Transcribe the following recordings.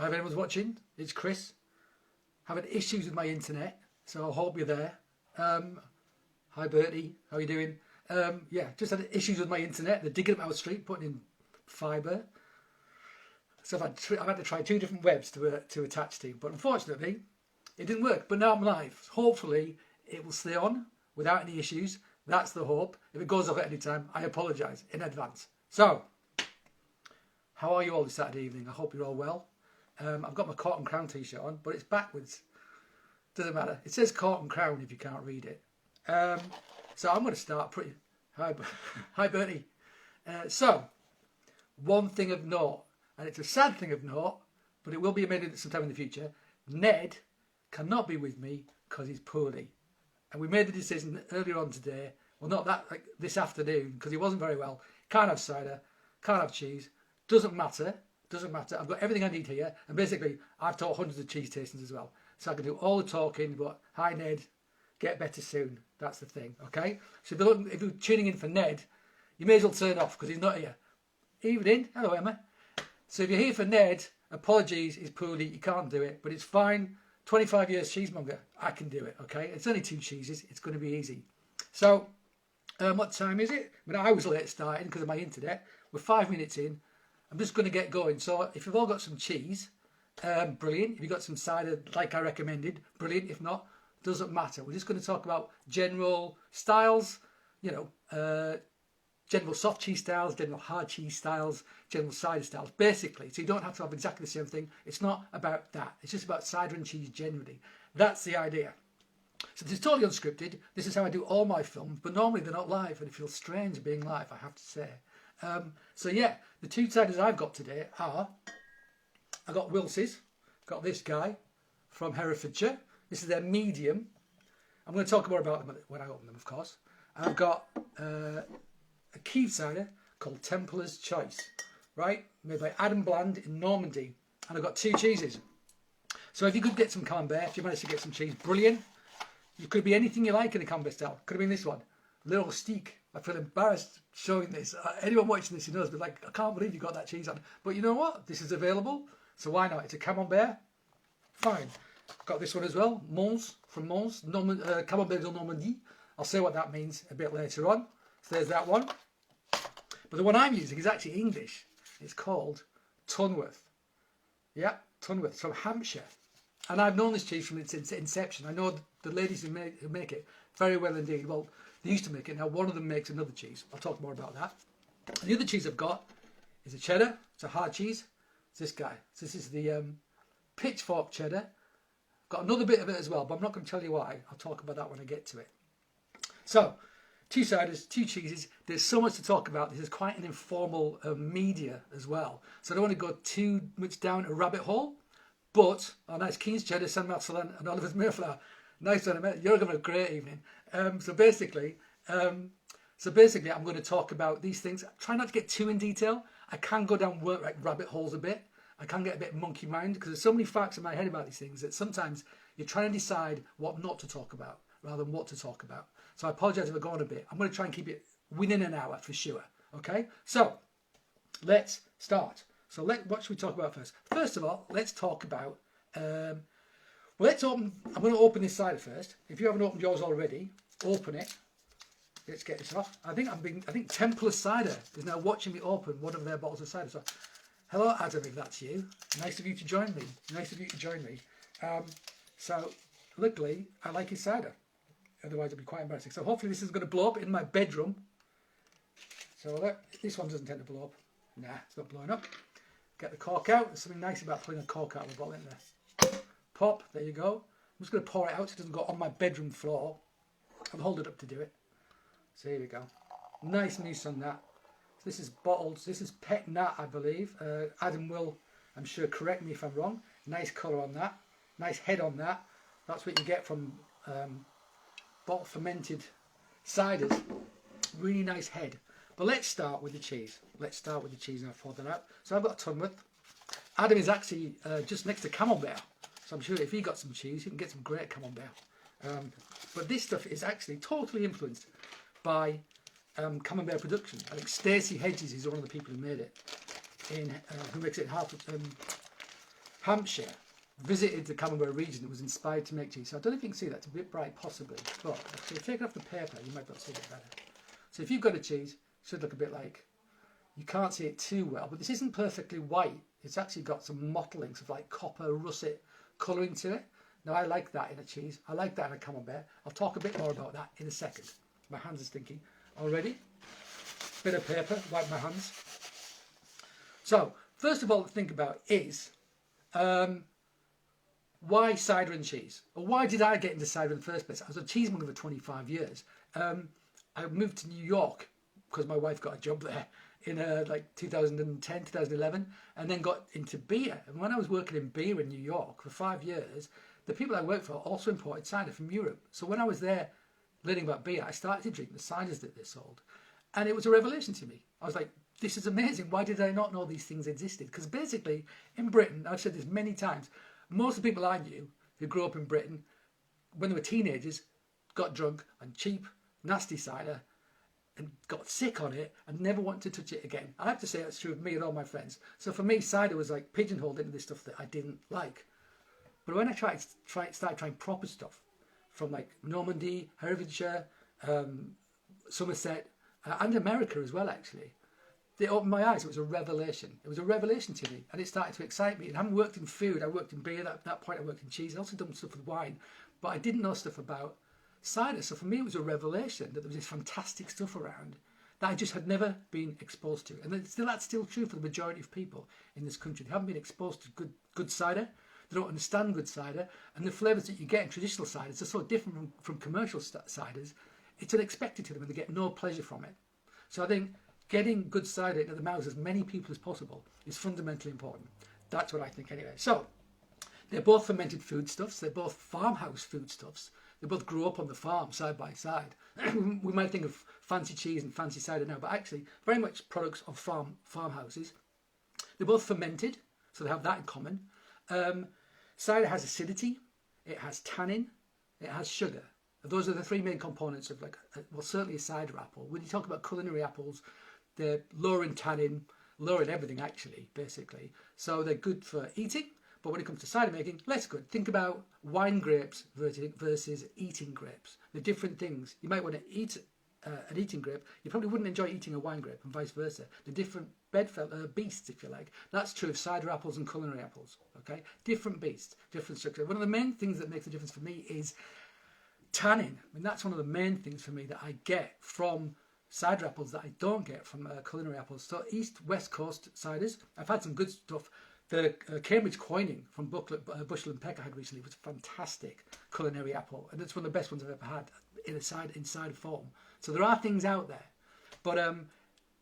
Hi, if anyone's watching, it's Chris. Having issues with my internet, so I hope you're there. Hi Bertie, how are you doing? Yeah, just had issues with my internet. They're digging up our street, putting in fibre. So I've had to try 2 different webs to attach to, but unfortunately, it didn't work. But now I'm live. Hopefully, it will stay on without any issues. That's the hope. If it goes off at any time, I apologise in advance. So, how are you all this Saturday evening? I hope you're all well. I've got my Court and Crown t-shirt on, but it's backwards. Doesn't matter. It says Court and Crown if you can't read it. So I'm going to start pretty... Hi Bertie. So, one thing of note, and it's a sad thing of note, but it will be amended sometime in the future. Ned cannot be with me because he's poorly. And we made the decision earlier on today, well not that, like this afternoon, because he wasn't very well. Can't have cider, can't have cheese, doesn't matter. I've got everything I need here, and basically I've taught hundreds of cheese tastings as well. So I can do all the talking, but hi Ned, get better soon. That's the thing, okay? So if you're tuning in for Ned, you may as well turn off because he's not here. Evening, hello Emma. So if you're here for Ned, apologies, he's poorly, you can't do it, but it's fine. 25 years cheesemonger, I can do it, okay? It's only 2 cheeses, it's going to be easy. So, what time is it? I mean, I was late starting because of my internet. We're 5 minutes in. I'm just going to get going. So if you've all got some cheese, brilliant. If you've got some cider like I recommended, brilliant. If not, doesn't matter. We're just going to talk about general styles, you know, general soft cheese styles, general hard cheese styles, general cider styles, basically. So you don't have to have exactly the same thing. It's not about that. It's just about cider and cheese generally. That's the idea. So this is totally unscripted. This is how I do all my films, but normally they're not live, and it feels strange being live, I have to say. So yeah, the 2 ciders I've got today are, I got Wils's, got this guy from Herefordshire. This is their medium. I'm going to talk more about them when I open them, of course. And I've got a Keeve cider called Templar's Choice, right? Made by Adam Bland in Normandy. And I've got 2 cheeses. So if you could get some camembert, if you managed to get some cheese, brilliant. You could be anything you like in the camembert style. Could have been this one, Little Steak. I feel embarrassed showing this. Anyone watching this who knows, but like, I can't believe you got that cheese on. But you know what? This is available, so why not? It's a camembert. Fine. Got this one as well, Mons, from Mons, Camembert de Normandie. I'll say what that means a bit later on. So there's that one. But the one I'm using is actually English. It's called Tunworth. Yeah, Tunworth, from Hampshire. And I've known this cheese from its inception. I know the ladies who make it very well indeed. Well, they used to make it. Now one of them makes another cheese. I'll talk more about that. And the other cheese I've got is a cheddar. It's a hard cheese. It's this guy. So this is the pitchfork cheddar. Got another bit of it as well, but I'm not going to tell you why. I'll talk about that when I get to it. So, 2 ciders, 2 cheeses. There's so much to talk about. This is quite an informal media as well. So I don't want to go too much down a rabbit hole. But, oh nice, Keen's cheddar, San Marcelin and Oliver's Mayflower. Nice one, you're having a great evening. So basically, I'm going to talk about these things. Try not to get too in detail. I can go down rabbit holes a bit. I can get a bit monkey mind because there's so many facts in my head about these things that sometimes you're trying to decide what not to talk about rather than what to talk about. So I apologise if I go on a bit. I'm going to try and keep it within an hour for sure. Okay, so let's start. So what should we talk about first? First of all, let's talk about. I'm going to open this cider first. If you haven't opened yours already, open it. Let's get this off. I think Templar's Cider is now watching me open one of their bottles of cider. So, hello Adam, if that's you. Nice of you to join me. So, luckily, I like his cider. Otherwise, it'd be quite embarrassing. So hopefully this is going to blow up in my bedroom. So this one doesn't tend to blow up. Nah, it's not blowing up. Get the cork out. There's something nice about pulling a cork out of a bottle, isn't there? Pop, there you go. I'm just going to pour it out so it doesn't go on my bedroom floor. I'll hold it up to do it. So here we go. Nice mousse on that. So this is bottled. This is Pet Nat, I believe. Adam will, I'm sure, correct me if I'm wrong. Nice colour on that. Nice head on that. That's what you get from bottle fermented ciders. Really nice head. But let's start with the cheese. And I'll pour that out. So I've got a Tunworth. Adam is actually just next to Camembert. So I'm sure if he got some cheese, he can get some great Camembert. But this stuff is actually totally influenced by Camembert production. I think Stacey Hedges is one of the people who made it, who makes it in Hampshire, visited the Camembert region that was inspired to make cheese. So I don't know if you can see that. It's a bit bright, possibly. But if you take it off the paper, you might be able to see it better. So if you've got a cheese, it should look a bit like, you can't see it too well, but this isn't perfectly white. It's actually got some mottlings of like copper, russet colouring to it. Now I like that in a cheese. I like that in a Camembert. I'll talk a bit more about that in a second. My hands are stinking already. Bit of paper, wipe my hands. So, first of all to think about is, why cider and cheese? Or why did I get into cider in the first place? I was a cheesemonger for 25 years. I moved to New York because my wife got a job there in like 2010, 2011, and then got into beer. And when I was working in beer in New York for 5 years, the people I worked for also imported cider from Europe. So when I was there learning about beer, I started to drink the ciders that they sold. And it was a revelation to me. I was like, this is amazing. Why did I not know these things existed? Because basically, in Britain, I've said this many times, most of the people I knew who grew up in Britain, when they were teenagers, got drunk on cheap, nasty cider and got sick on it and never wanted to touch it again. I have to say that's true of me and all my friends. So for me, cider was like pigeonholed into this stuff that I didn't like. But when I started trying proper stuff from like Normandy, Herefordshire, Somerset, and America as well, actually, they opened my eyes. It was a revelation. It was a revelation to me, and it started to excite me. And having worked in food, I worked in beer. At that point, I worked in cheese. I also done stuff with wine, but I didn't know stuff about cider. So for me, it was a revelation that there was this fantastic stuff around that I just had never been exposed to. And that's still true for the majority of people in this country. They haven't been exposed to good cider. They don't understand good cider, and the flavours that you get in traditional ciders are so different from commercial ciders. It's unexpected to them, and they get no pleasure from it. So I think getting good cider into the mouths of as many people as possible is fundamentally important. That's what I think anyway. So they're both fermented foodstuffs. They're both farmhouse foodstuffs. They both grew up on the farm side by side. We might think of fancy cheese and fancy cider now, but actually very much products of farmhouses. They're both fermented, so they have that in common. Cider has acidity, it has tannin, it has sugar. Those are the three main components of certainly a cider apple. When you talk about culinary apples, they're lower in tannin, lower in everything actually, basically. So they're good for eating, but when it comes to cider making, less good. Think about wine grapes versus eating grapes. They're different things. You might want to eat an eating grape. You probably wouldn't enjoy eating a wine grape, and vice versa. They're different beasts, if you like. That's true of cider apples and culinary apples. Okay, different beasts, different structure. One of the main things that makes a difference for me is tannin. I mean, that's one of the main things for me that I get from cider apples that I don't get from culinary apples. So East-West Coast ciders, I've had some good stuff. The Cambridge Coining from Bushel and Peck I had recently was a fantastic culinary apple, and it's one of the best ones I've ever had in cider form. So there are things out there, but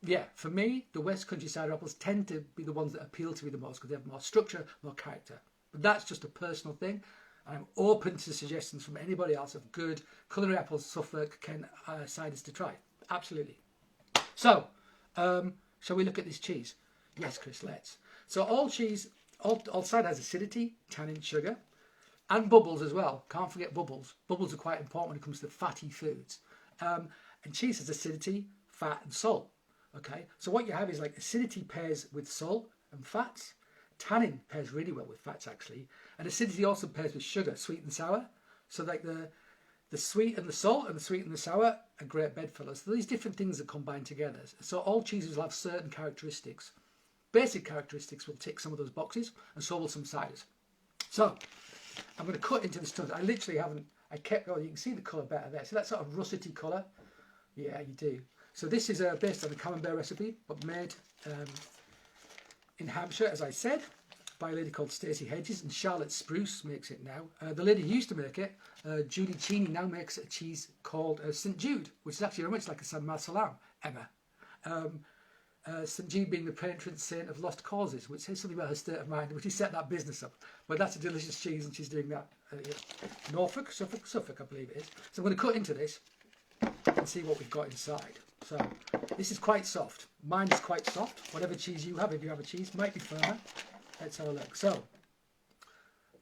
yeah, for me, the West Country cider apples tend to be the ones that appeal to me the most because they have more structure, more character. But that's just a personal thing. I'm open to suggestions from anybody else of good culinary apples, Suffolk, Kent ciders to try. Absolutely. So, shall we look at this cheese? Yes, Chris, let's. So all cheese, all cider has acidity, tannin, sugar, and bubbles as well. Can't forget bubbles. Bubbles are quite important when it comes to fatty foods. And cheese has acidity, fat, and salt. Okay, so what you have is like acidity pairs with salt and fats. Tannin pairs really well with fats actually, and acidity also pairs with sugar, sweet and sour. So like the sweet and the salt and the sweet and the sour are great bedfillers. So these different things that combine together. So all cheeses will have certain characteristics. Basic characteristics will tick some of those boxes, and so will some ciders. So I'm going to cut into this stuff. I literally haven't. I kept going. You can see the colour better there. So that sort of russety colour. Yeah, you do. So this is based on a Camembert recipe, but made in Hampshire, as I said, by a lady called Stacey Hedges, and Charlotte Spruce makes it now. The lady who used to make it, Julie Cheney, now makes a cheese called St Jude, which is actually very much like a San Marcelin, Emma. St Jude being the patron saint of lost causes, which says something about her state of mind, which he set that business up. But that's a delicious cheese, and she's doing that. Norfolk, Suffolk, I believe it is. So I'm going to cut into this and see what we've got inside. So this is quite soft. Mine is quite soft. Whatever cheese you have, if you have a cheese, might be firmer. Let's have a look. So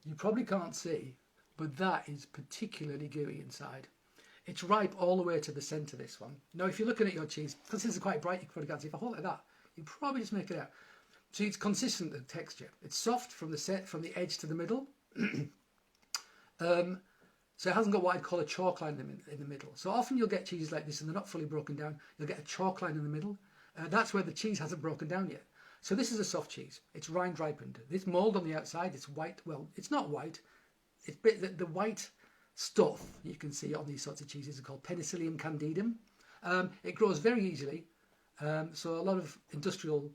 you probably can't see, but that is particularly gooey inside. It's ripe all the way to the centre, this one. Now, if you're looking at your cheese, because this is quite bright, you probably can't see. If I hold it like that, you probably just make it out. See, it's consistent, the texture. It's soft from the edge to the middle. So it hasn't got what I'd call a chalk line in the middle. So often you'll get cheeses like this and they're not fully broken down. You'll get a chalk line in the middle. That's where the cheese hasn't broken down yet. So this is a soft cheese. It's rind ripened. This mould on the outside, it's white. Well, it's not white. It's the white stuff you can see on these sorts of cheeses are called Penicillium candidum. It grows very easily. So a lot of industrial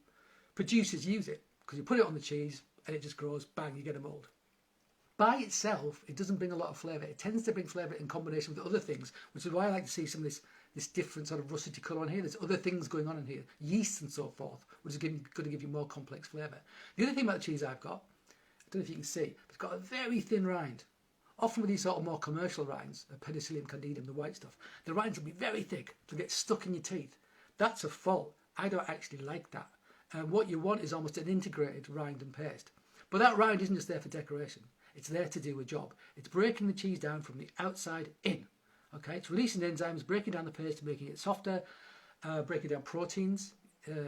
producers use it because you put it on the cheese and it just grows, bang, you get a mould. By itself, it doesn't bring a lot of flavour. It tends to bring flavour in combination with other things, which is why I like to see some of this different sort of russety colour on here. There's other things going on in here, yeast and so forth, which is going to give you more complex flavour. The other thing about the cheese I've got, I don't know if you can see, it's got a very thin rind. Often with these sort of more commercial rinds, the Penicillium candidum, the white stuff, the rinds will be very thick, they'll get stuck in your teeth. That's a fault. I don't actually like that. What you want is almost an integrated rind and paste. But that rind isn't just there for decoration. It's there to do a job. It's breaking the cheese down from the outside in. Okay, it's releasing enzymes, breaking down the paste, making it softer, breaking down proteins,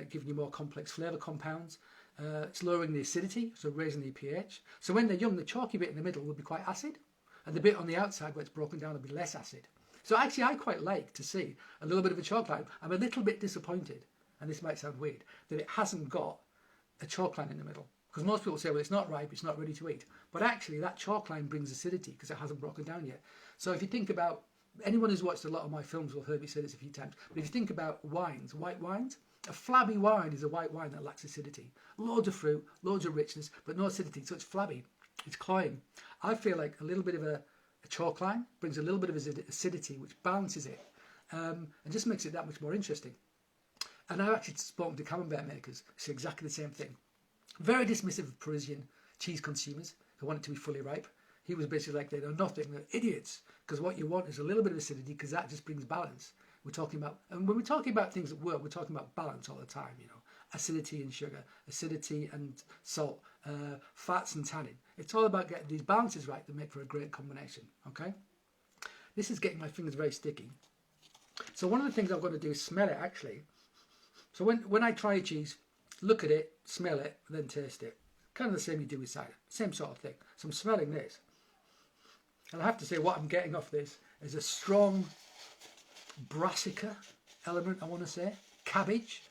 giving you more complex flavour compounds. It's lowering the acidity, so raising the pH. So when they're young, the chalky bit in the middle will be quite acid, and the bit on the outside where it's broken down will be less acid. So actually, I quite like to see a little bit of a chalk line. I'm a little bit disappointed, and this might sound weird, that it hasn't got a chalk line in the middle. Because most people say, well, it's not ripe, it's not ready to eat. But actually, that chalk line brings acidity because it hasn't broken down yet. So if you think about, anyone who's watched a lot of my films will have heard me say this a few times, but if you think about wines, white wines, a flabby wine is a white wine that lacks acidity. Loads of fruit, loads of richness, but no acidity, so it's flabby, it's cloying. I feel like a little bit of a chalk line brings a little bit of acidity, which balances it, and just makes it that much more interesting. And I've actually spoken to camembert makers who say exactly the same thing. Very dismissive of Parisian cheese consumers who want it to be fully ripe. He was basically like, they know nothing, they're idiots, because what you want is a little bit of acidity because that just brings balance. We're talking about, and when we're talking about things that work, we're talking about balance all the time, you know, acidity and sugar, acidity and salt, fats and tannin. It's all about getting these balances right that make for a great combination, okay? This is getting my fingers very sticky. So one of the things I've got to do is smell it, actually. So when I try a cheese, look at it, smell it, and then taste it. Kind of the same you do with cider. Same sort of thing. So I'm smelling this. And I have to say what I'm getting off this is a strong brassica element, I want to say. Cabbage.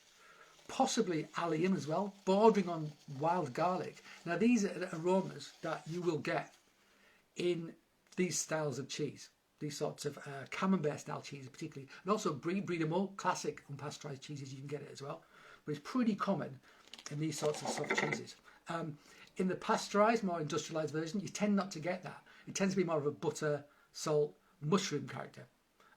Possibly allium as well. Bordering on wild garlic. Now these are aromas that you will get in these styles of cheese. These sorts of camembert style cheeses particularly. And also Brie de Meaux, classic unpasteurised cheeses, you can get it as well. But it's pretty common in these sorts of soft cheeses. In the pasteurised, more industrialised version, you tend not to get that. It tends to be more of a butter, salt, mushroom character.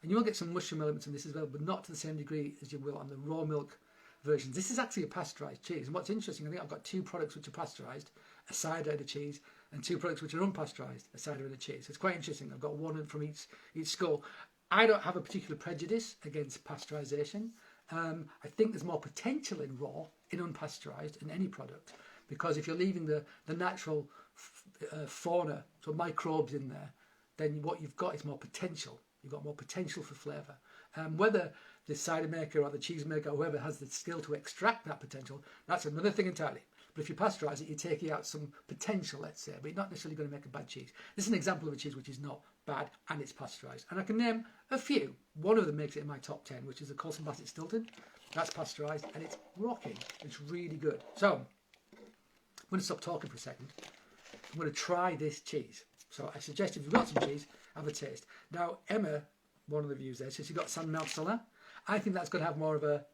And you will get some mushroom elements in this as well, but not to the same degree as you will on the raw milk versions. This is actually a pasteurised cheese. And what's interesting, I think I've got two products which are pasteurised, a cider and a cheese, and two products which are unpasteurised, a cider and a cheese. So it's quite interesting. I've got one from each school. I don't have a particular prejudice against pasteurisation. I think there's more potential in raw, in unpasteurised, in any product, because if you're leaving the natural fauna, so microbes in there, then what you've got is more potential. You've got more potential for flavour. Whether the cider maker or the cheese maker or whoever has the skill to extract that potential, that's another thing entirely. But if you pasteurise it, you're taking out some potential, let's say, but you're not necessarily going to make a bad cheese. This is an example of a cheese which is not bad and it's pasteurised. And I can name a few. One of them makes it in my top 10, which is the Colson Bassett Stilton. That's pasteurised and it's rocking. It's really good. So, I'm going to stop talking for a second. I'm going to try this cheese. So I suggest if you've got some cheese, have a taste. Now, Emma, one of the views there, says you've got San Marcelin. I think that's going to have more of a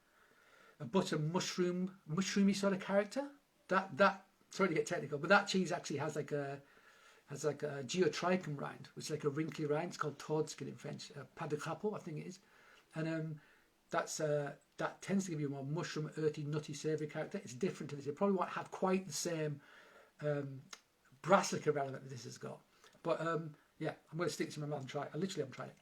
butter mushroomy sort of character. That sorry to get technical, but that cheese actually has like a geotrichum rind, which is like a wrinkly rind. It's called toad skin in French, pas de crapaud, I think it is. And that tends to give you a more mushroom, earthy, nutty, savoury character. It's different to this. It probably won't have quite the same brassica element that this has got. But yeah, I'm going to stick to my mouth and try it. I literally haven't tried it.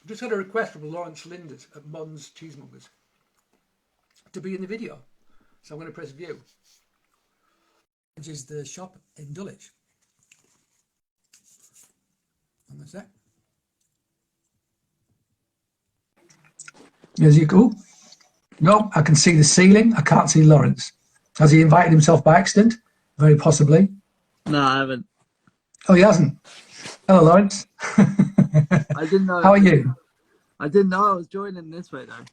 I've just had a request from Lawrence Linders at Mons Cheesemongers to be in the video. So I'm going to press view. Which is the shop in Dulwich. And that's it. As you go. No, I can see the ceiling. I can't see Lawrence. Has he invited himself by accident? Very possibly. No, I haven't. Oh, he hasn't. Hello, Lawrence. I didn't know. How are you? I didn't know I was joining this way though.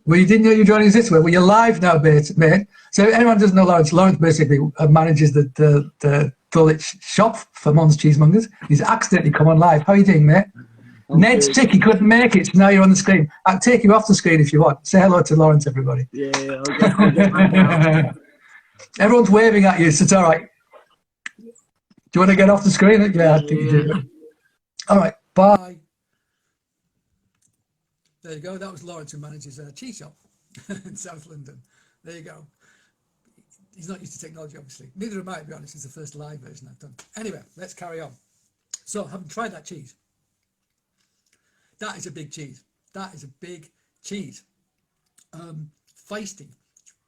Well, you didn't know you're joining us this way. Well, you're live now, mate. So anyone doesn't know Lawrence, Lawrence basically manages the Dulwich shop for Mon's Cheesemongers. He's accidentally come on live. How are you doing, mate? I'm Ned's good. sick. He couldn't make it. So now you're on the screen. I'll take you off the screen if you want. Say hello to Lawrence, everybody. Yeah, I'll get back out. Everyone's waving at you, so it's all right. Do you want to get off the screen? Yeah, I think you do. All right, bye. There you go. That was Lawrence, who manages a cheese shop in South London. There you go. He's not used to technology, obviously. Neither am I, to be honest. It's the first live version I've done. Anyway, let's carry on. So, having tried that cheese, that is a big cheese. That is a big cheese. Feisty.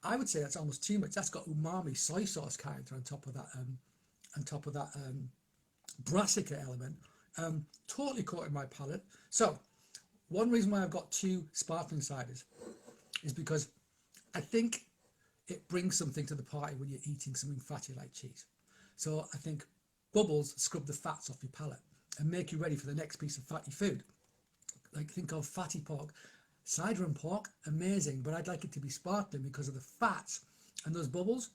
I would say that's almost too much. That's got umami soy sauce character on top of that brassica element. Totally caught in my palate. So, one reason why I've got 2 sparkling ciders is because I think it brings something to the party when you're eating something fatty like cheese. So I think bubbles scrub the fats off your palate and make you ready for the next piece of fatty food. Like, think of fatty pork. Cider and pork, amazing, but I'd like it to be sparkling because of the fats, and those bubbles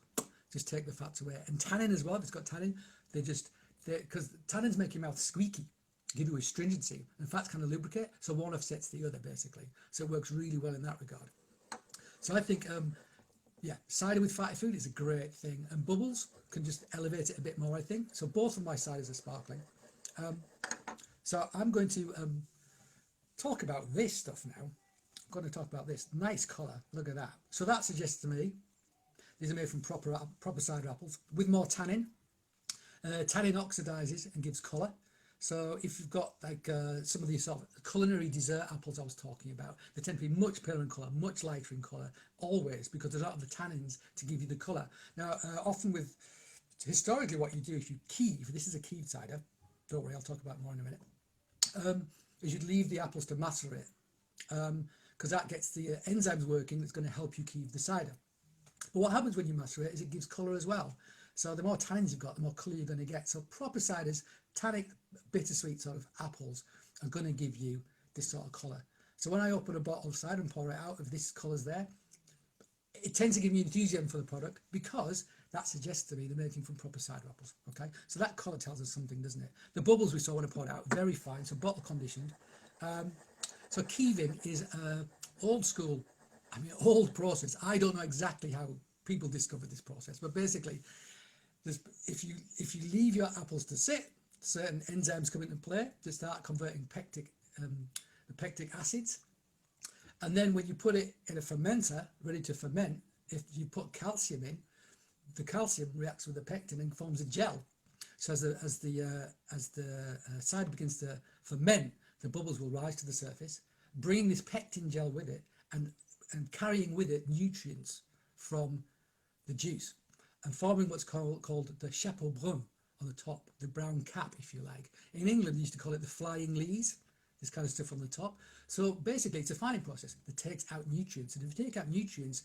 just take the fats away. And tannin as well, if it's got tannin, because tannins make your mouth squeaky, give you astringency, and fats kind of lubricate, so one offsets the other basically. So it works really well in that regard. So I think, yeah, cider with fatty food is a great thing, and bubbles can just elevate it a bit more, I think. So both of my ciders are sparkling. So I'm going to talk about this stuff now. I'm going to talk about this. Nice colour, look at that. So that suggests to me, these are made from proper cider apples with more tannin. Tannin oxidizes and gives colour. So if you've got like some of these sort of culinary dessert apples I was talking about, they tend to be much paler in colour, much lighter in colour, always, because they don't have the tannins to give you the colour. Now, often with, historically what you do if you keeve, this is a keeved cider, don't worry, I'll talk about it more in a minute, is you'd leave the apples to macerate, because that gets the enzymes working that's going to help you keeve the cider. But what happens when you macerate is it gives colour as well. So the more tannins you've got, the more colour you're going to get. So proper ciders, tannic, bittersweet sort of apples are going to give you this sort of colour. So when I open a bottle of cider and pour it out, if this colour's there, it tends to give me enthusiasm for the product because that suggests to me they're making from proper cider apples. Okay, so that colour tells us something, doesn't it? The bubbles we saw when I poured it out, very fine, so bottle conditioned. So keeving is old school, old process. I don't know exactly how people discovered this process, but basically, if you leave your apples to sit, certain enzymes come into play to start converting the pectic acids, and then when you put it in a fermenter ready to ferment, if you put calcium in, the calcium reacts with the pectin and forms a gel. So as the cider begins to ferment, the bubbles will rise to the surface, bringing this pectin gel with it and carrying with it nutrients from the juice and forming what's called the chapeau brun on the top, the brown cap, if you like. In England, they used to call it the flying lees, this kind of stuff on the top. So basically, it's a fining process that takes out nutrients. And if you take out nutrients,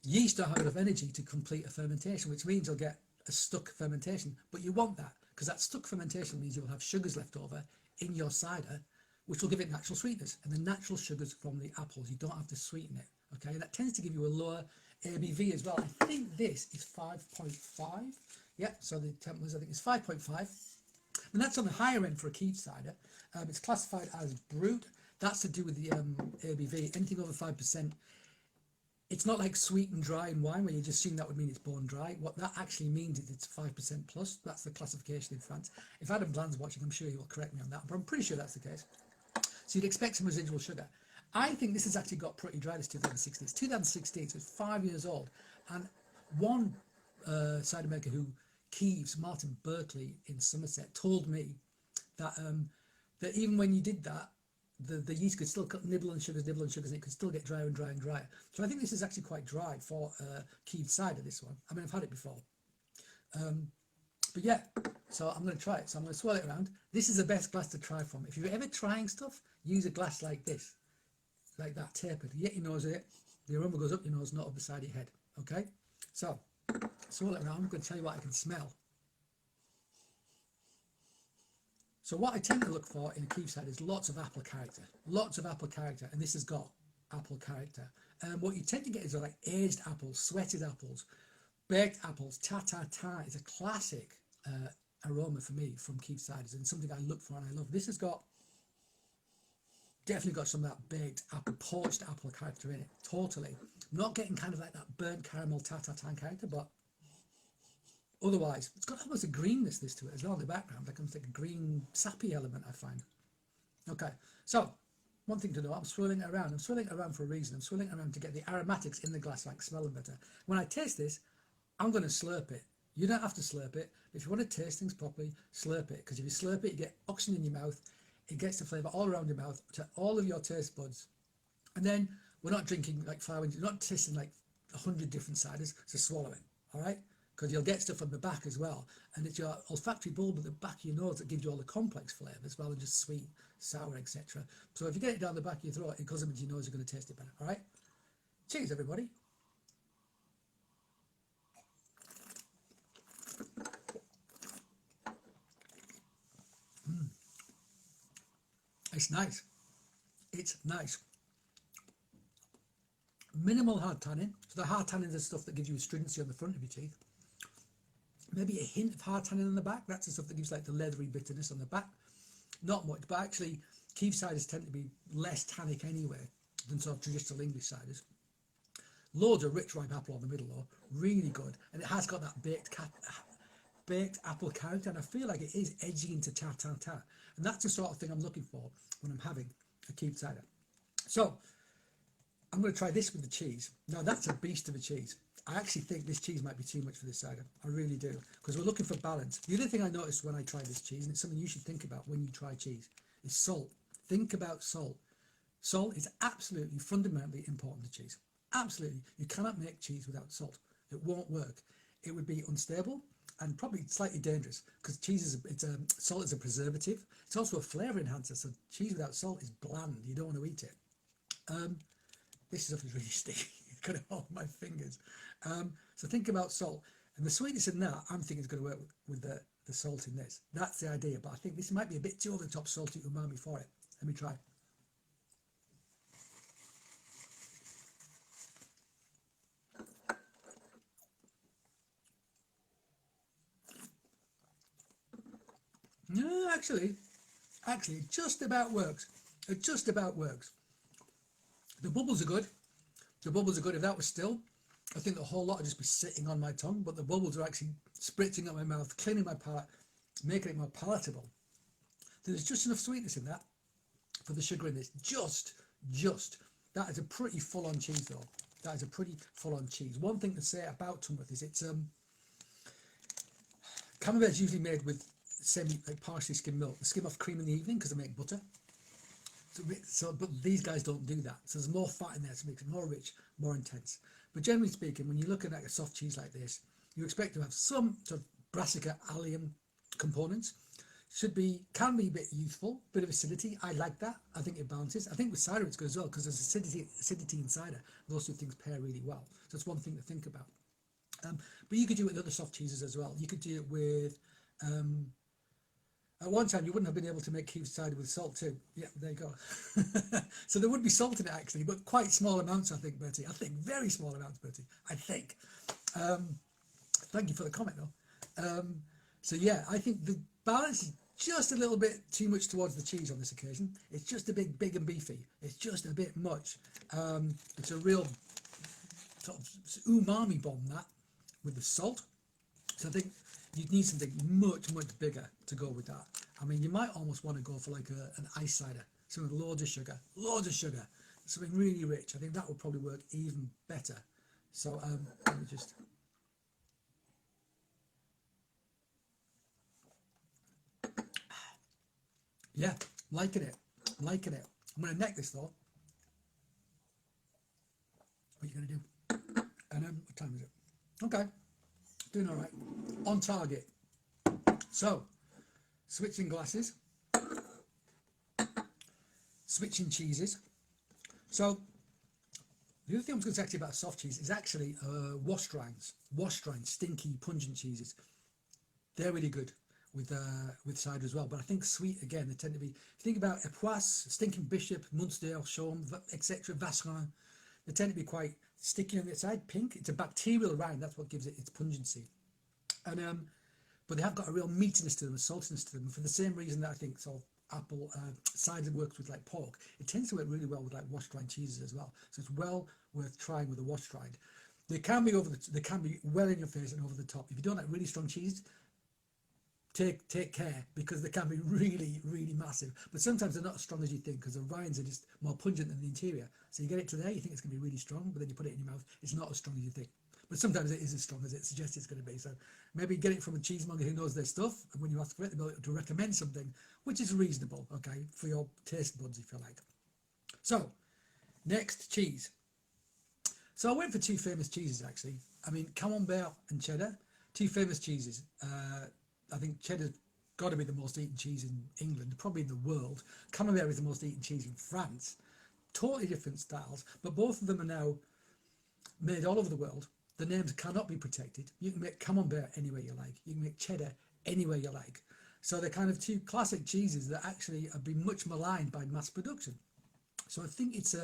yeast don't have enough energy to complete a fermentation, which means you'll get a stuck fermentation. But you want that, because that stuck fermentation means you'll have sugars left over in your cider, which will give it natural sweetness. And the natural sugars from the apples, you don't have to sweeten it. Okay, and that tends to give you a lower ABV as well. I think this is 5.5. Yeah, so the temperatures, I think, is 5.5. And that's on the higher end for a keeved cider. It's classified as brut. That's to do with the ABV. Anything over 5%. It's not like sweet and dry in wine, where you just assume that would mean it's bone dry. What that actually means is it's 5% plus. That's the classification in France. If Adam Bland's watching, I'm sure he will correct me on that, but I'm pretty sure that's the case. So you'd expect some residual sugar. I think this has actually got pretty dry, this 2016. It's 2016, so it's 5 years old. And one cider maker who keeves, Martin Berkeley in Somerset, told me that that even when you did that, the yeast could still nibble on sugars, and it could still get drier and drier and drier. So I think this is actually quite dry for keeved cider, this one. I mean, I've had it before. But yeah, so I'm going to try it. So I'm going to swirl it around. This is the best glass to try from. If you're ever trying stuff, use a glass like this. like that, tapered. You get your nose in it, the aroma goes up your nose, not up the side of your head. Okay, so swirl it around. I'm going to tell you what I can smell. So what I tend to look for in a Keith cider is lots of apple character, and this has got apple character. And what you tend to get is like aged apples, sweated apples, baked apples. Ta is a classic aroma for me from Keith ciders, and something I look for and I love. This has got definitely got some of that baked apple, poached apple character in it. Totally. I'm not getting kind of like that burnt caramel ta-ta-tan character, but otherwise, it's got almost a greenness this to it as well in the background. Like a green sappy element, I find. Okay, so one thing to know, I'm swirling it around. I'm swirling it around for a reason. I'm swirling it around to get the aromatics in the glass like smelling better. When I taste this, I'm going to slurp it. You don't have to slurp it. If you want to taste things properly, slurp it. Because if you slurp it, you get oxygen in your mouth. It gets the flavour all around your mouth to all of your taste buds. And then we're not drinking like flower. You're not tasting like 100 different ciders. So swallow it, all right? Because you'll get stuff on the back as well. And it's your olfactory bulb at the back of your nose that gives you all the complex flavours rather than just sweet, sour, etc. So if you get it down the back of your throat, it goes up into your nose, you're going to taste it better, all right? Cheers, everybody. It's nice. It's nice. Minimal hard tannin. So the hard tannin is the stuff that gives you astringency on the front of your teeth. Maybe a hint of hard tannin on the back. That's the stuff that gives like the leathery bitterness on the back. Not much, but actually Keith ciders tend to be less tannic anyway than sort of traditional English ciders. Loads of rich ripe apple on the middle though. Really good. And it has got that baked apple character, and I feel like it is edgy into ta-ta-ta. And that's the sort of thing I'm looking for when I'm having a Keith cider. So I'm going to try this with the cheese. Now that's a beast of a cheese. I actually think this cheese might be too much for this cider. I really do, because we're looking for balance. The other thing I noticed when I tried this cheese, and it's something you should think about when you try cheese, is salt. Think about salt. Salt is absolutely fundamentally important to cheese. Absolutely. You cannot make cheese without salt. It won't work. It would be unstable and probably slightly dangerous, because cheese salt is a preservative. It's also a flavour enhancer. So cheese without salt is bland. You don't want to eat it. This stuff is really sticky. It's going to hold my fingers. So think about salt. And the sweetness in that, I'm thinking is going to work with the salt in this. That's the idea. But I think this might be a bit too over the top salty umami for it. Let me try. No, actually, it just about works. It just about works. The bubbles are good. The bubbles are good. If that was still, I think the whole lot would just be sitting on my tongue, but the bubbles are actually spritzing up my mouth, cleaning my palate, making it more palatable. There's just enough sweetness in that for the sugar in this. Just. That is a pretty full-on cheese, though. That is a pretty full-on cheese. One thing to say about Tunworth is it's Camembert is usually made with partially skimmed milk. They skim off cream in the evening because they make butter. So, but these guys don't do that. So there's more fat in there to make it more rich, more intense. But generally speaking, when you're looking at a soft cheese like this, you expect to have some sort of brassica allium components. Can be a bit youthful, bit of acidity. I like that. I think it balances. I think with cider it's good as well, because there's acidity in cider. Those two things pair really well. So that's one thing to think about. But you could do it with other soft cheeses as well. You could do it with at one time you wouldn't have been able to make Keith cider with salt too. Yeah, there you go. So there would be salt in it actually, but quite small amounts, I think, Bertie. I think very small amounts, Bertie. I think. Thank you for the comment though. So yeah, I think the balance is just a little bit too much towards the cheese on this occasion. It's just a bit big and beefy. It's just a bit much. It's a real sort of umami bomb, that, with the salt. So I think you'd need something much bigger to go with that. I mean, you might almost want to go for like an ice cider, something with loads of sugar, something really rich. I think that would probably work even better. So let me just. Yeah, liking it. I'm going to neck this though. What are you going to do? And what time is it? Okay, doing all right. On target. So, switching glasses, switching cheeses. So the other thing I was going to say to you about soft cheese is actually washed rinds. Washed rinds, stinky, pungent cheeses. They're really good with cider as well. But I think sweet, again, they tend to be, if you think about Epoisse, Stinking Bishop, Munster, Chaume, etc., Vacherin, they tend to be quite sticky on the outside, pink. It's a bacterial rind, that's what gives it its pungency. And but they have got a real meatiness to them, a saltiness to them, for the same reason that I think sort of apple cider works with like pork. It tends to work really well with like washed rind cheeses as well. So it's well worth trying with a washed rind. They can be they can be well in your face and over the top. If you don't like really strong cheese, take care, because they can be really, really massive. But sometimes they're not as strong as you think, because the rinds are just more pungent than the interior. So you get it to there, you think it's going to be really strong, but then you put it in your mouth, it's not as strong as you think. But sometimes it is as strong as it suggests it's going to be. So maybe get it from a cheesemonger who knows their stuff, and when you ask for it, they'll be able to recommend something which is reasonable, okay, for your taste buds, if you like. So, next, cheese. So I went for two famous cheeses, actually. I mean, Camembert and cheddar, two famous cheeses. I think cheddar's got to be the most eaten cheese in England, probably in the world. Camembert is the most eaten cheese in France. Totally different styles, but both of them are now made all over the world. The names cannot be protected. You can make Camembert anywhere you like. You can make cheddar anywhere you like. So they're kind of two classic cheeses that actually have been much maligned by mass production. So I think it's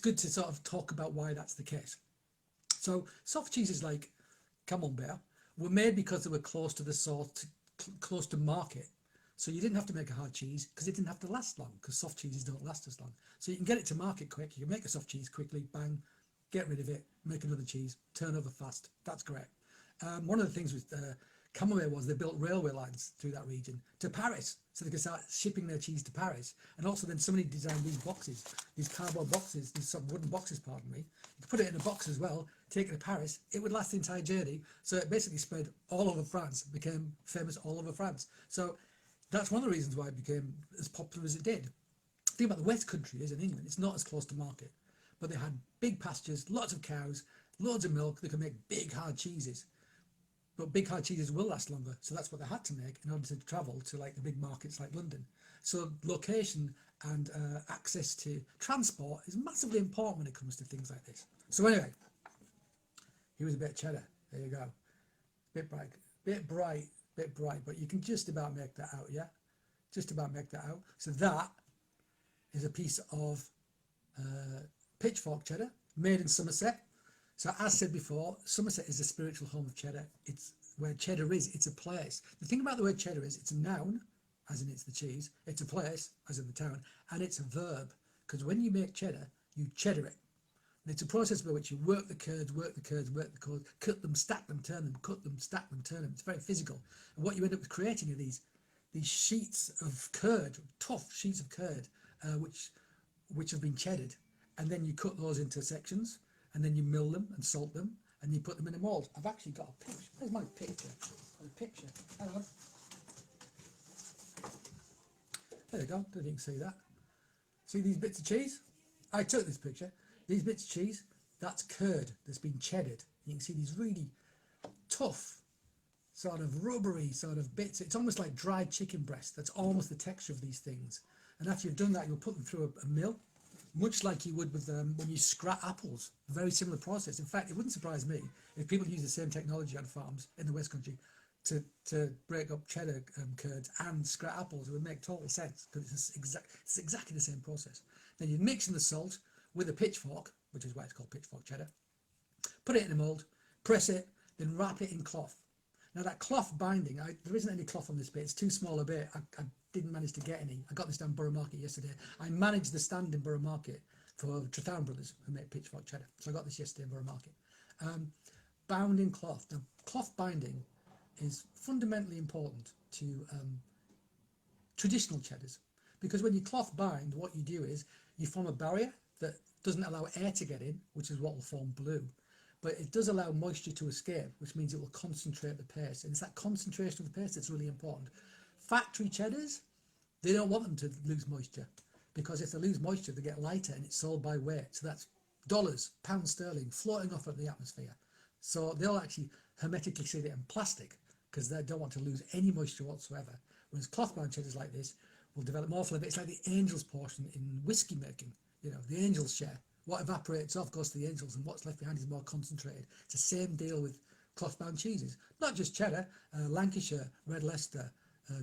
good to sort of talk about why that's the case. So soft cheeses like Camembert were made because they were close to the sort, close to market. So you didn't have to make a hard cheese because it didn't have to last long, because soft cheeses don't last as long. So you can get it to market quick. You can make a soft cheese quickly, bang, get rid of it, make another cheese, turn over fast. That's great. One of the things with Camembert was they built railway lines through that region to Paris, so they could start shipping their cheese to Paris. And also then somebody designed these boxes, these cardboard boxes, these sort of wooden boxes, pardon me. You could put it in a box as well, take it to Paris. It would last the entire journey. So it basically spread all over France, became famous all over France. So that's one of the reasons why it became as popular as it did. The thing about the West Country is in England, it's not as close to market, but they had big pastures, lots of cows, loads of milk. They could make big hard cheeses, but big hard cheeses will last longer. So that's what they had to make in order to travel to like the big markets like London. So location and access to transport is massively important when it comes to things like this. So anyway, here was a bit of cheddar. There you go. Bit bright, but you can just about make that out, yeah? Just about make that out. So that is a piece of pitchfork cheddar made in Somerset. So as said before, Somerset is the spiritual home of cheddar. It's where cheddar is, it's a place. The thing about the word cheddar is it's a noun, as in it's the cheese, it's a place, as in the town, and it's a verb, because when you make cheddar, you cheddar it. And it's a process by which you work the curds, cut them, stack them, turn them, cut them, stack them, turn them. It's very physical. And what you end up with creating are these sheets of curd, tough sheets of curd, which have been cheddared. And then you cut those into sections, and then you mill them and salt them, and you put them in a mould. I've actually got a picture. Where's my picture? A picture. Hang on. There you go. Don't know if you can see that. See these bits of cheese? I took this picture. These bits of cheese, that's curd that's been cheddared. You can see these really tough, sort of rubbery sort of bits. It's almost like dried chicken breast. That's almost the texture of these things. And after you've done that, you'll put them through a mill, much like you would with when you scrap apples. Very similar process. In fact, it wouldn't surprise me if people use the same technology on farms in the West Country to break up cheddar curds and scrap apples. It would make total sense, because it's exactly the same process. Then you mix in the salt with a pitchfork, which is why it's called pitchfork cheddar. Put it in a mould, press it, then wrap it in cloth. Now that cloth binding, there isn't any cloth on this bit. It's too small a bit. I didn't manage to get any. I got this down Borough Market yesterday. I managed the stand in Borough Market for Trethowne Brothers, who make pitchfork cheddar. So I got this yesterday in Borough Market. Bound in cloth. Now, cloth binding is fundamentally important to traditional cheddars, because when you cloth bind, what you do is you form a barrier that doesn't allow air to get in, which is what will form blue, but it does allow moisture to escape, which means it will concentrate the paste. And it's that concentration of the paste that's really important. Factory cheddars, they don't want them to lose moisture, because if they lose moisture, they get lighter and it's sold by weight. So that's dollars, pounds sterling floating off of the atmosphere. So they'll actually hermetically seal it in plastic, because they don't want to lose any moisture whatsoever. Whereas cloth bound cheddars like this will develop more flavour. It's like the angels portion in whiskey making. You know, the angels share. What evaporates off goes to the angels, and what's left behind is more concentrated. It's the same deal with cloth-bound cheeses. Not just cheddar, Lancashire, Red Leicester,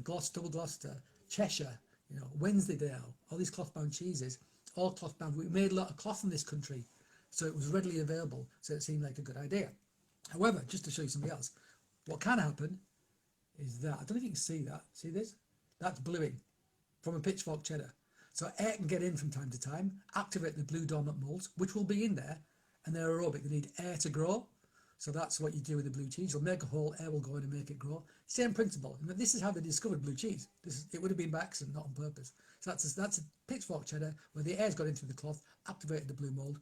Gloucester, Double Gloucester, Cheshire, you know, Wensleydale, all these cloth-bound cheeses, all cloth-bound. We made a lot of cloth in this country, so it was readily available, so it seemed like a good idea. However, just to show you something else, what can happen is that, I don't know if you can see that, see this? That's bluing from a pitchfork cheddar. So air can get in from time to time, activate the blue dormant molds, which will be in there, and they're aerobic. They need air to grow. So that's what you do with the blue cheese. You'll make a hole, air will go in and make it grow. Same principle. And this is how they discovered blue cheese. It would have been by accident, not on purpose. So that's a pitchfork cheddar where the air's got into the cloth, activated the blue mold.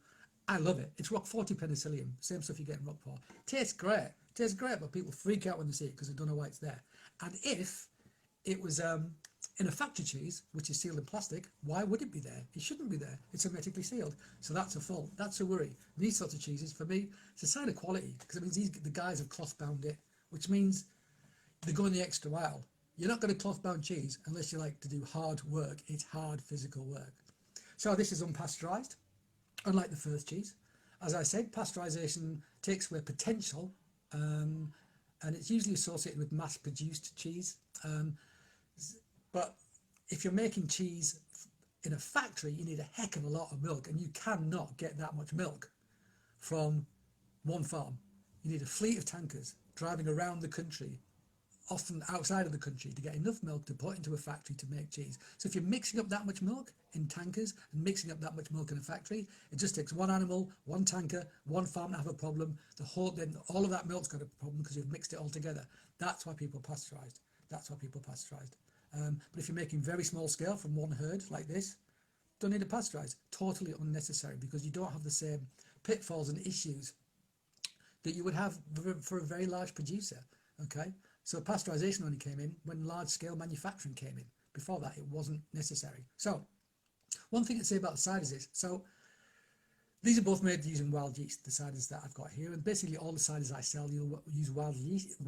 I love it. It's Roquefort penicillium, same stuff you get in Roquefort. Tastes great. Tastes great, but people freak out when they see it because they don't know why it's there. And if it was in a factory cheese, which is sealed in plastic, why would it be there? It shouldn't be there. It's hermetically sealed. So that's a fault. That's a worry. These sorts of cheeses, for me, it's a sign of quality because it means the guys have cloth bound it, which means they're going the extra mile. You're not going to cloth bound cheese unless you like to do hard work. It's hard physical work. So this is unpasteurized, unlike the first cheese. As I said, pasteurization takes away potential, and it's usually associated with mass-produced cheese. But if you're making cheese in a factory, you need a heck of a lot of milk, and you cannot get that much milk from one farm. You need a fleet of tankers driving around the country, often outside of the country, to get enough milk to put into a factory to make cheese. So if you're mixing up that much milk in tankers and mixing up that much milk in a factory, it just takes one animal, one tanker, one farm to have a problem. Then all of that milk's got a problem because you've mixed it all together. That's why people pasteurized. That's why people pasteurized. But if you're making very small scale from one herd like this, don't need to pasteurize. Totally unnecessary because you don't have the same pitfalls and issues that you would have for a very large producer. Okay, so pasteurization only came in when large scale manufacturing came in. Before that, it wasn't necessary. So one thing to say about the ciders is, so these are both made using wild yeast, the ciders that I've got here, and basically all the ciders I sell, you'll use wild yeast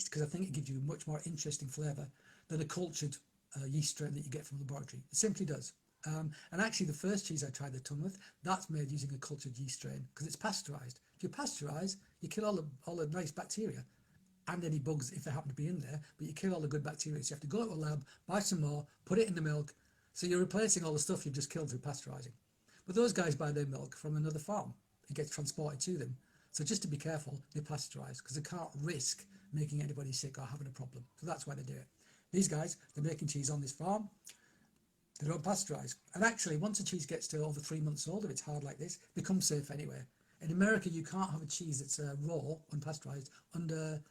because I think it gives you a much more interesting flavour than a cultured yeast strain that you get from the laboratory. It simply does. And actually the first cheese I tried the ton with, that's made using a cultured yeast strain because it's pasteurised. If you pasteurize, you kill all the nice bacteria and any bugs if they happen to be in there, but you kill all the good bacteria. So you have to go to a lab, buy some more, put it in the milk. So you're replacing all the stuff you've just killed through pasteurising. But those guys buy their milk from another farm. It gets transported to them. So just to be careful, they pasteurize because they can't risk making anybody sick or having a problem. So that's why they do it. These guys, they're making cheese on this farm. They don't pasteurize. And actually, once a cheese gets to over 3 months old, if it's hard like this, it becomes safe anyway. In America, you can't have a cheese that's raw, unpasteurized, under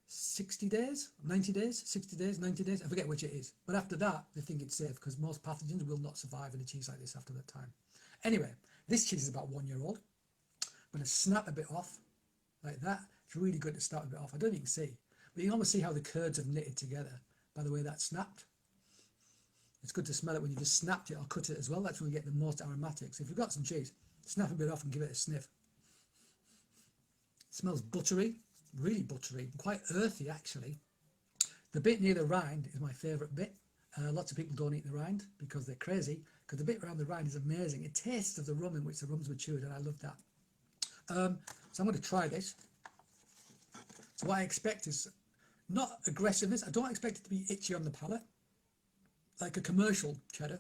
60 days, 90 days, 60 days, 90 days. I forget which it is. But after that, they think it's safe because most pathogens will not survive in a cheese like this after that time. Anyway, this cheese is about 1 year old. I'm going to snap a bit off like that. It's really good to start a bit off. I don't know if you can see, but you can almost see how the curds have knitted together by the way that snapped. It's good to smell it when you just snapped it or cut it as well. That's when you get the most aromatics. If you've got some cheese, snap a bit off and give it a sniff. It smells buttery, really buttery, quite earthy actually. The bit near the rind is my favourite bit. Lots of people don't eat the rind because they're crazy, because the bit around the rind is amazing. It tastes of the rum in which the rum's matured, and I love that. So I'm going to try this. So what I expect is not aggressiveness. I don't expect it to be itchy on the palate, like a commercial cheddar,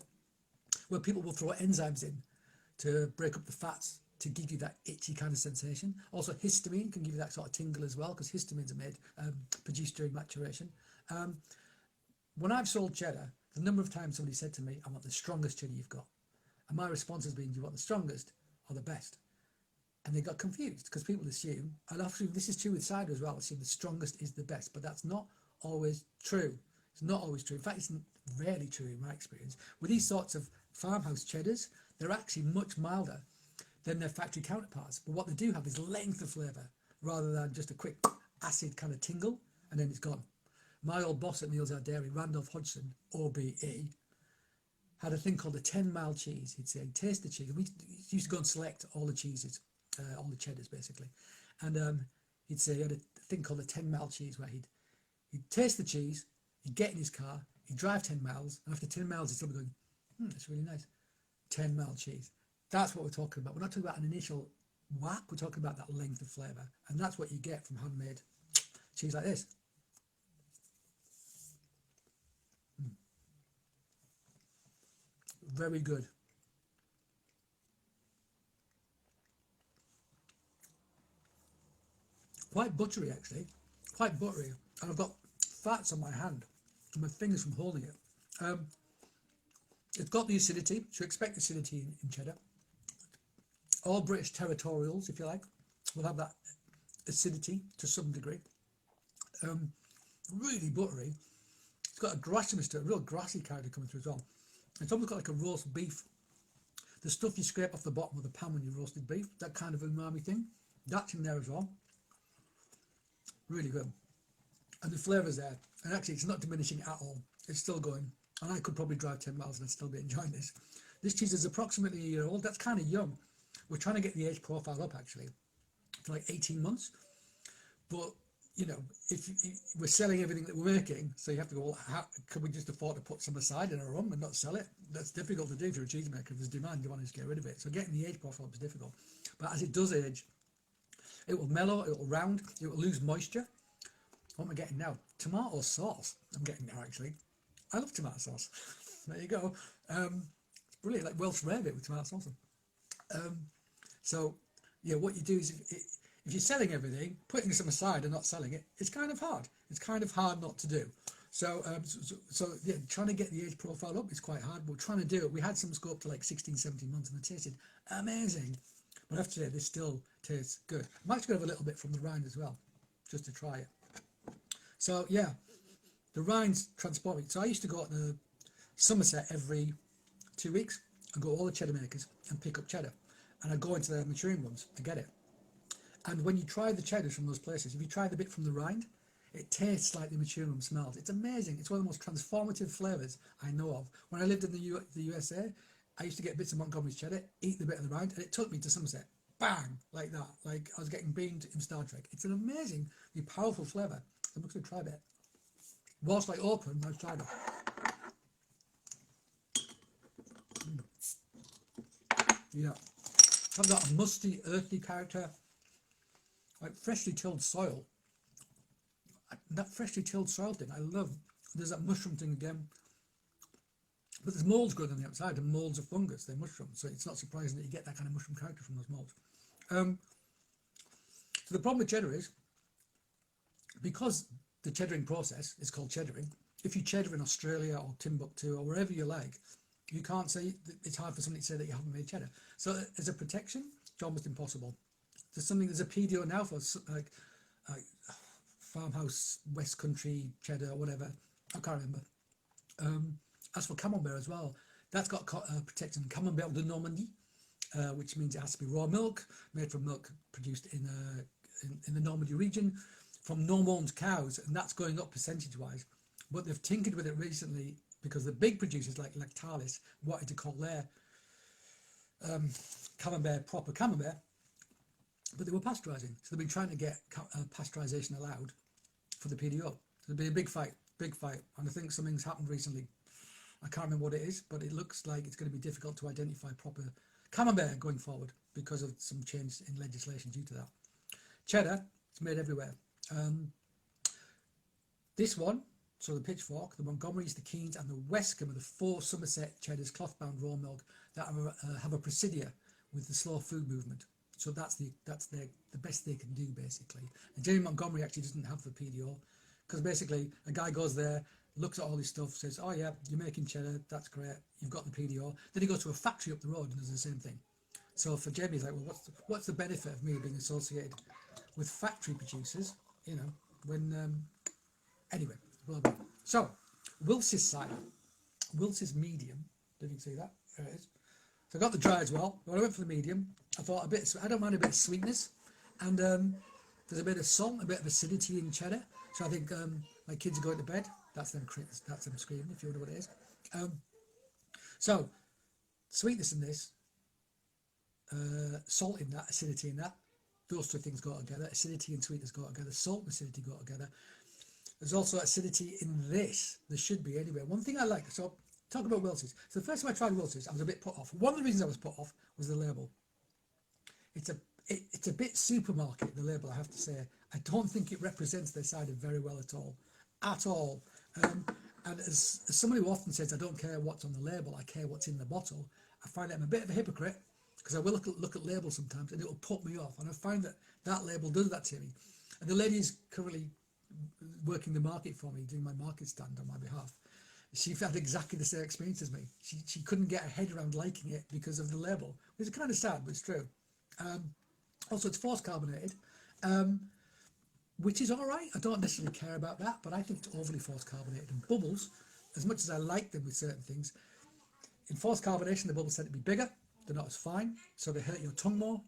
where people will throw enzymes in to break up the fats to give you that itchy kind of sensation. Also, histamine can give you that sort of tingle as well, because histamines are made, produced during maturation. When I've sold cheddar, the number of times somebody said to me, I want the strongest cheddar you've got. And my response has been, do you want the strongest or the best? And they got confused because people assume, and often this is true with cider as well, assume the strongest is the best, but that's not always true. It's not always true. In fact, it's rarely true in my experience. With these sorts of farmhouse cheddars, they're actually much milder than their factory counterparts. But what they do have is length of flavour rather than just a quick acid kind of tingle and then it's gone. My old boss at Neil's Our Dairy, Randolph Hodgson, OBE, had a thing called a 10-mile cheese. He'd say, taste the cheese. And we used to go and select all the cheeses, all the cheddars basically. And he'd say he had a thing called a 10-mile cheese where he'd taste the cheese, he'd get in his car, You drive 10 miles, and after 10 miles, you're still going, it's really nice. 10-mile cheese. That's what we're talking about. We're not talking about an initial whack. We're talking about that length of flavour. And that's what you get from handmade cheese like this. Very good. Quite buttery, actually. Quite buttery. And I've got fats on my hand and my fingers from holding it. It's got the acidity, so expect acidity in cheddar. All British territorials, if you like, will have that acidity to some degree. Really buttery. It's got a grassiness to it, a real grassy character coming through as well. It's almost got like a roast beef. The stuff you scrape off the bottom of the pan when you roasted beef, that kind of umami thing, that's in there as well. Really good. And the flavour's there. And actually, it's not diminishing at all. It's still going. And I could probably drive 10 miles and I'd still be enjoying this. This cheese is approximately a year old. That's kind of young. We're trying to get the age profile up, actually, to like 18 months. But, you know, if we're selling everything that we're making, so you have to go, well, how can we just afford to put some aside in a rum and not sell it? That's difficult to do for a cheesemaker. If there's demand, you want to just get rid of it. So getting the age profile up is difficult. But as it does age, it will mellow, it will round, it will lose moisture. What am I getting now? Tomato sauce. I'm getting now, actually. I love tomato sauce. There you go. It's brilliant, like Welsh rarebit with tomato sauce. So, yeah, what you do is if you're selling everything, putting some aside and not selling it, it's kind of hard. It's kind of hard not to do. So, yeah, trying to get the age profile up is quite hard. But we're trying to do it. We had some scope to like 16, 17 months and it tasted amazing. But I have to say, this still tastes good. I'm actually going to have a little bit from the rind as well, just to try it. So, yeah, the rind's transforming. So I used to go to Somerset every 2 weeks and go to all the cheddar makers and pick up cheddar. And I go into their maturing rooms to get it. And when you try the cheddars from those places, if you try the bit from the rind, it tastes like the maturing room smells. It's amazing. It's one of the most transformative flavours I know of. When I lived in the USA, I used to get bits of Montgomery's cheddar, eat the bit of the rind, and it took me to Somerset. Bang! Like that. Like I was getting beamed in Star Trek. It's an amazingly powerful flavour. I'm just going to try it. Whilst I open, I've tried it. Yeah. I've got a musty, earthy character. Like freshly tilled soil. That freshly tilled soil thing, I love. There's that mushroom thing again. But there's moulds growing on the outside, and moulds are fungus, they're mushrooms. So it's not surprising that you get that kind of mushroom character from those moulds. So the problem with cheddar is, because the cheddaring process is called cheddaring, if you cheddar in Australia or Timbuktu or wherever you like, you can't say, it's hard for somebody to say that you haven't made cheddar. So as a protection, it's almost impossible. There's a PDO now for like farmhouse, West Country cheddar or whatever. I can't remember. As for Camembert as well, that's got protection. Camembert de Normandie, which means it has to be raw milk, made from milk produced in the Normandy region, from Normand cows, and that's going up percentage-wise. But they've tinkered with it recently because the big producers like Lactalis wanted to call their Camembert proper Camembert, but they were pasteurising. So they've been trying to get pasteurisation allowed for the PDO. So there'll be a big fight, and I think something's happened recently. I can't remember what it is, but it looks like it's going to be difficult to identify proper Camembert going forward because of some change in legislation due to that. Cheddar, it's made everywhere. This one, so the Pitchfork, the Montgomerys, the Keens, and the Westcombe are the 4 Somerset cheddars, cloth-bound raw milk, that have a procedure with the slow food movement. So that's the best they can do, basically. And Jamie Montgomery actually doesn't have the PDO, because basically a guy goes there, looks at all this stuff, says, oh yeah, you're making cheddar, that's great, you've got the PDO. Then he goes to a factory up the road and does the same thing. So for Jamie, he's like, well, what's the benefit of me being associated with factory producers, you know, when, anyway, blah, blah. So, Wils's cider, Wils's medium, did you see that? There it is. So I got the dry as well, but I went for the medium. I thought I don't mind a bit of sweetness, and there's a bit of salt, a bit of acidity in cheddar. So I think my kids are going to bed. That's them screaming, if you wonder what it is. So, sweetness in this, salt in that, acidity in that. Those two things go together. Acidity and sweetness go together. Salt and acidity go together. There's also acidity in this. There should be anyway. One thing I like, so talk about Wils's. So the first time I tried Wils's, I was a bit put off. One of the reasons I was put off was the label. It's a bit supermarket, the label, I have to say. I don't think it represents their cider very well at all. At all. And as somebody who often says, I don't care what's on the label, I care what's in the bottle, I find that I'm a bit of a hypocrite, because I will look at labels sometimes and it will put me off. And I find that that label does that to me. And the lady is currently working the market for me, doing my market stand on my behalf. She had exactly the same experience as me. She couldn't get her head around liking it because of the label. It's kind of sad, but it's true. Also, it's force carbonated, which is all right. I don't necessarily care about that, but I think it's overly force carbonated. And bubbles, as much as I like them with certain things, in force carbonation, the bubbles tend to be bigger. They're not as fine, so they hurt your tongue more.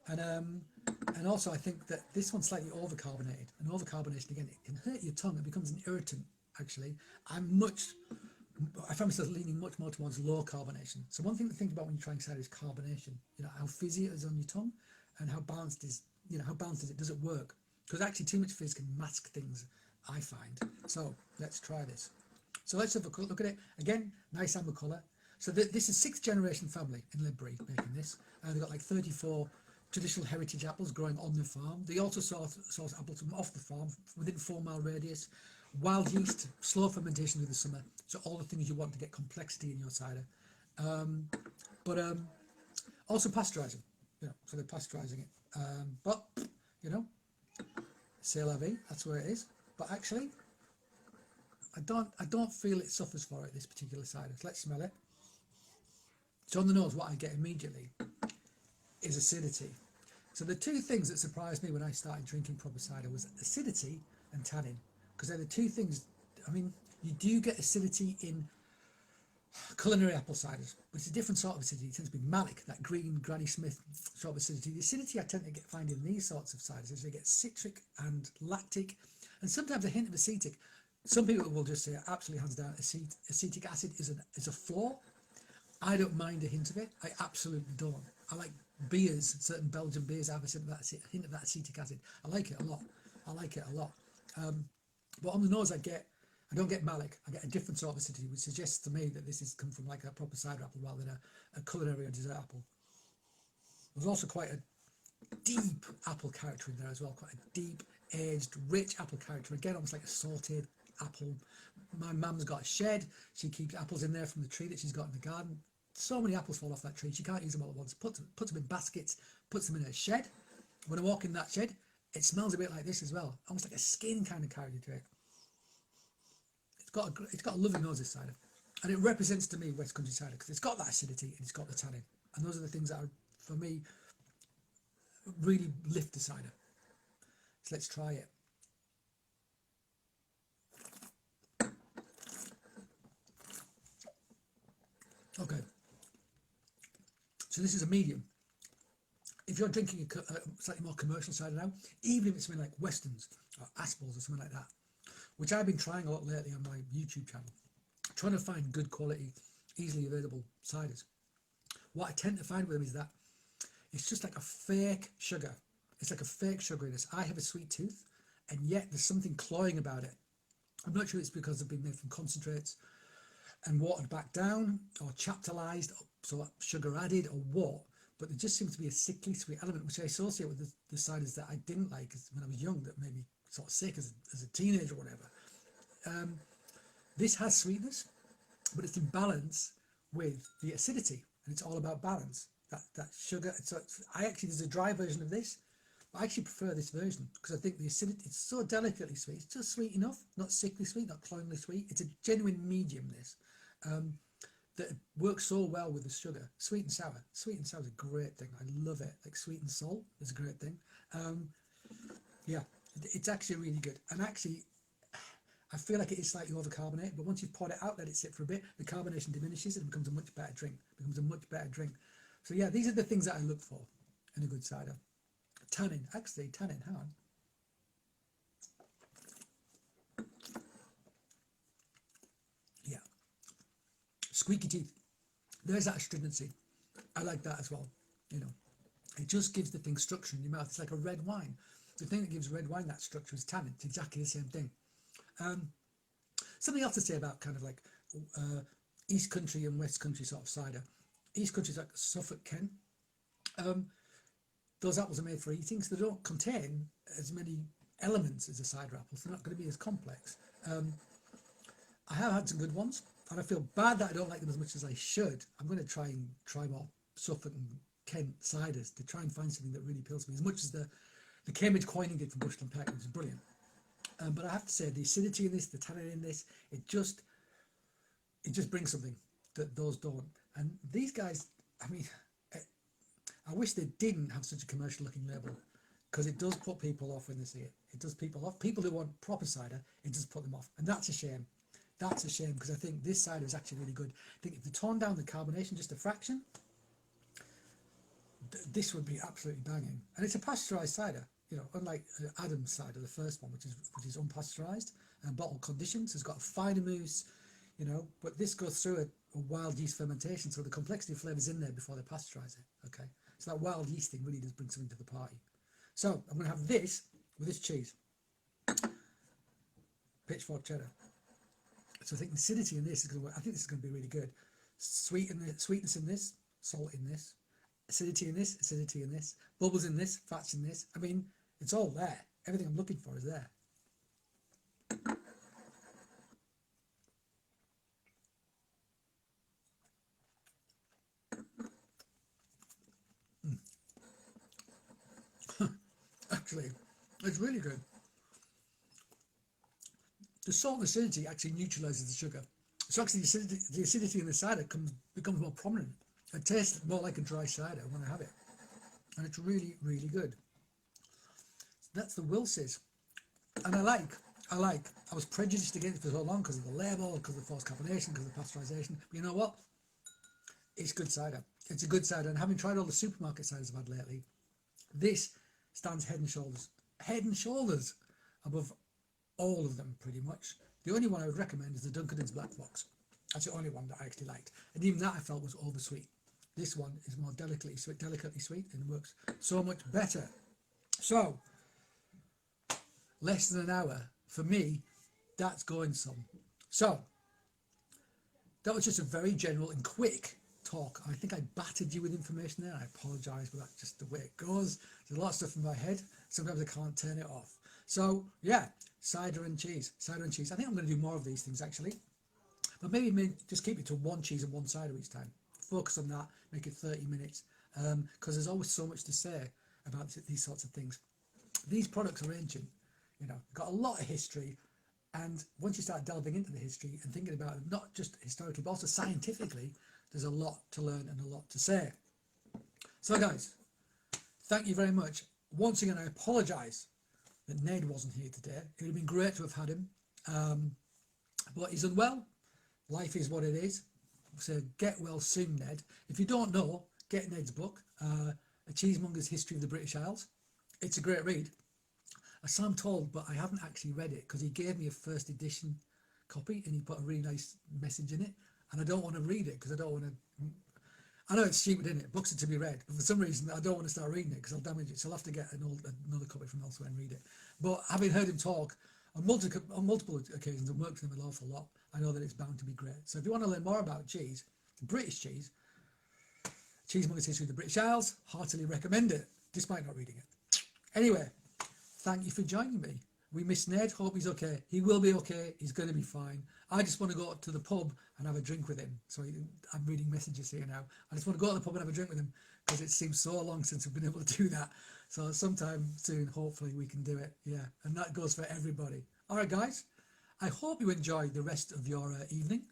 And also, I think that this one's slightly over-carbonated. And over-carbonation, again, it can hurt your tongue. It becomes an irritant, actually. I find myself leaning much more towards low carbonation. So one thing to think about when you're trying cider is carbonation. You know, how fizzy it is on your tongue and how balanced is it? Does it work? Because actually too much fizz can mask things, I find. So let's try this. So let's have a quick look at it. Again, nice amber colour. So this is 6th generation family in Ledbury making this. They've got like 34 traditional heritage apples growing on the farm. They also source apples from off the farm within 4-mile radius. Wild yeast, slow fermentation through the summer. So all the things you want to get complexity in your cider. But also pasteurising. You know, so they're pasteurising it. But, you know, c'est la vie, that's where it is. But actually, I don't feel it suffers for it, this particular cider. So let's smell it. So on the nose, what I get immediately is acidity. So the two things that surprised me when I started drinking proper cider was acidity and tannin, because they're the two things. I mean, you do get acidity in culinary apple ciders, but it's a different sort of acidity. It tends to be malic, that green Granny Smith sort of acidity. The acidity I tend to find in these sorts of ciders is they get citric and lactic, and sometimes a hint of acetic. Some people will just say, absolutely hands down, acetic acid is a flaw. I don't mind a hint of it. I absolutely don't. I like beers, certain Belgian beers have a hint of that acetic acid. I like it a lot. But on the nose, I don't get malic. I get a different sort of acidity, which suggests to me that this has come from like a proper cider apple rather than a culinary or dessert apple. There's also quite a deep apple character in there as well, quite a deep, aged, rich apple character. Again, almost like a sauteed apple. My mum's got a shed. She keeps apples in there from the tree that she's got in the garden. So many apples fall off that tree. She can't use them all at once. Puts them in baskets, puts them in her shed. When I walk in that shed, it smells a bit like this as well. Almost like a skin kind of character to it. It's got a lovely nose, this cider. And it represents to me West Country cider because it's got that acidity and it's got the tannin. And those are the things that are, for me, really lift the cider. So let's try it. Okay. So this is a medium. If you're drinking a slightly more commercial cider now, even if it's something like Westerns or Aspels or something like that, which I've been trying a lot lately on my YouTube channel, trying to find good quality, easily available ciders. What I tend to find with them is that it's just like a fake sugar. It's like a fake sugeriness. I have a sweet tooth, and yet there's something cloying about it. I'm not sure it's because they've been made from concentrates and watered back down, or chaptalized, so sugar added, or what. But there just seems to be a sickly sweet element, which I associate with the ciders that I didn't like when I was young, that made me sort of sick as a teenager or whatever. This has sweetness, but it's in balance with the acidity, and it's all about balance. That sugar. So there's a dry version of this. But I actually prefer this version because I think the acidity, it's so delicately sweet. It's just sweet enough, not sickly sweet, not cloyingly sweet. It's a genuine medium, this. That works so well with the sugar. Sweet and sour. Sweet and sour is a great thing. I love it. Like sweet and salt is a great thing. Yeah, it's actually really good. And actually, I feel like it is slightly overcarbonated, but once you've poured it out, let it sit for a bit, the carbonation diminishes and it becomes a much better drink. So yeah, these are the things that I look for in a good cider. Tannin, hang on. Yeah. Squeaky teeth. There's that astringency. I like that as well. You know, it just gives the thing structure in your mouth. It's like a red wine. The thing that gives red wine that structure is tannin. It's exactly the same thing. Something else to say about kind of like East Country and West Country sort of cider. East Country is like Suffolk, Kent. Those apples are made for eating, so they don't contain as many elements as a cider apple, so they're not going to be as complex. I have had some good ones, and I feel bad that I don't like them as much as I should. I'm going to try more Suffolk and Kent ciders to try and find something that really appeals to me, as much as the Cambridge Coining did from Bushland Peck, which is brilliant. But I have to say, the acidity in this, the tannin in this, it just brings something that those don't. And these guys, I mean, I wish they didn't have such a commercial looking label, because it does put people off when they see it. It does people off. People who want proper cider, it does put them off. And that's a shame. That's a shame, because I think this cider is actually really good. I think if they tone down the carbonation just a fraction, this would be absolutely banging. And it's a pasteurised cider, you know, unlike Adam's cider, the first one, which is unpasteurised and bottle conditioned. So it's got a finer mousse, you know, but this goes through a wild yeast fermentation, so the complexity of flavours in there before they pasteurize it. Okay, so that wild yeast thing really does bring something to the party. So I'm going to have this with this cheese, pitchfork cheddar. So I think the acidity in this is going to work. I think this is going to be really good. Sweetness in this, salt in this, acidity in this, acidity in this, bubbles in this, fats in this. I mean, it's all there. Everything I'm looking for is there. Actually, it's really good. The salt and acidity actually neutralizes the sugar. So actually the acidity in the cider becomes more prominent. It tastes more like a dry cider when I have it. And it's really, really good. That's the Wils's. And I was prejudiced against it for so long because of the label, because of the forced carbonation, because of the pasteurization. But you know what? It's good cider. It's a good cider. And having tried all the supermarket ciders I've had lately, this stands head and shoulders above all of them, pretty much. The only one I would recommend is the Dunkin's Black Fox. That's the only one that I actually liked, and even that I felt was oversweet. This one is more delicately sweet, and works so much better. So less than an hour for me, that's going some. So that was just a very general and quick talk. I think I battered you with information there. I apologise, but that's just the way it goes. There's a lot of stuff in my head. Sometimes I can't turn it off. So yeah, cider and cheese. I think I'm going to do more of these things actually, but maybe just keep it to one cheese and one cider each time. Focus on that. Make it 30 minutes, because there's always so much to say about these sorts of things. These products are ancient. You know, got a lot of history. And once you start delving into the history and thinking about it, not just historically, but also scientifically, there's a lot to learn and a lot to say. So guys, thank you very much. Once again, I apologise that Ned wasn't here today. It would have been great to have had him. But he's unwell. Life is what it is. So get well soon, Ned. If you don't know, get Ned's book, A Cheesemonger's History of the British Isles. It's a great read. So I'm told, but I haven't actually read it because he gave me a first edition copy and he put a really nice message in it. And I don't want to read it because I don't want to. I know it's stupid, isn't it? Books are to be read, but for some reason I don't want to start reading it because I'll damage it. So I'll have to get another copy from elsewhere and read it. But having heard him talk on multiple occasions and worked with him an awful lot, I know that it's bound to be great. So if you want to learn more about cheese, British cheese, Cheesemonger's History of the British Isles, heartily recommend it, despite not reading it. Anyway, thank you for joining me. We miss Ned. Hope he's okay. He will be okay. He's going to be fine. I just want to go to the pub and have a drink with him. So I'm reading messages here now. I just want to go to the pub and have a drink with him because it seems so long since we've been able to do that. So sometime soon, hopefully we can do it. Yeah, and that goes for everybody. All right, guys. I hope you enjoy the rest of your evening.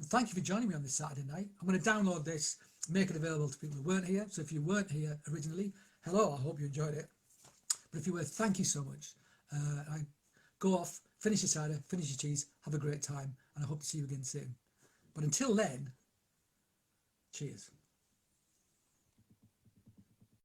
Thank you for joining me on this Saturday night. I'm going to download this, make it available to people who weren't here. So if you weren't here originally, hello, I hope you enjoyed it. But if you were, thank you so much. I go off, finish your cider, finish your cheese, have a great time, and I hope to see you again soon. But until then, cheers.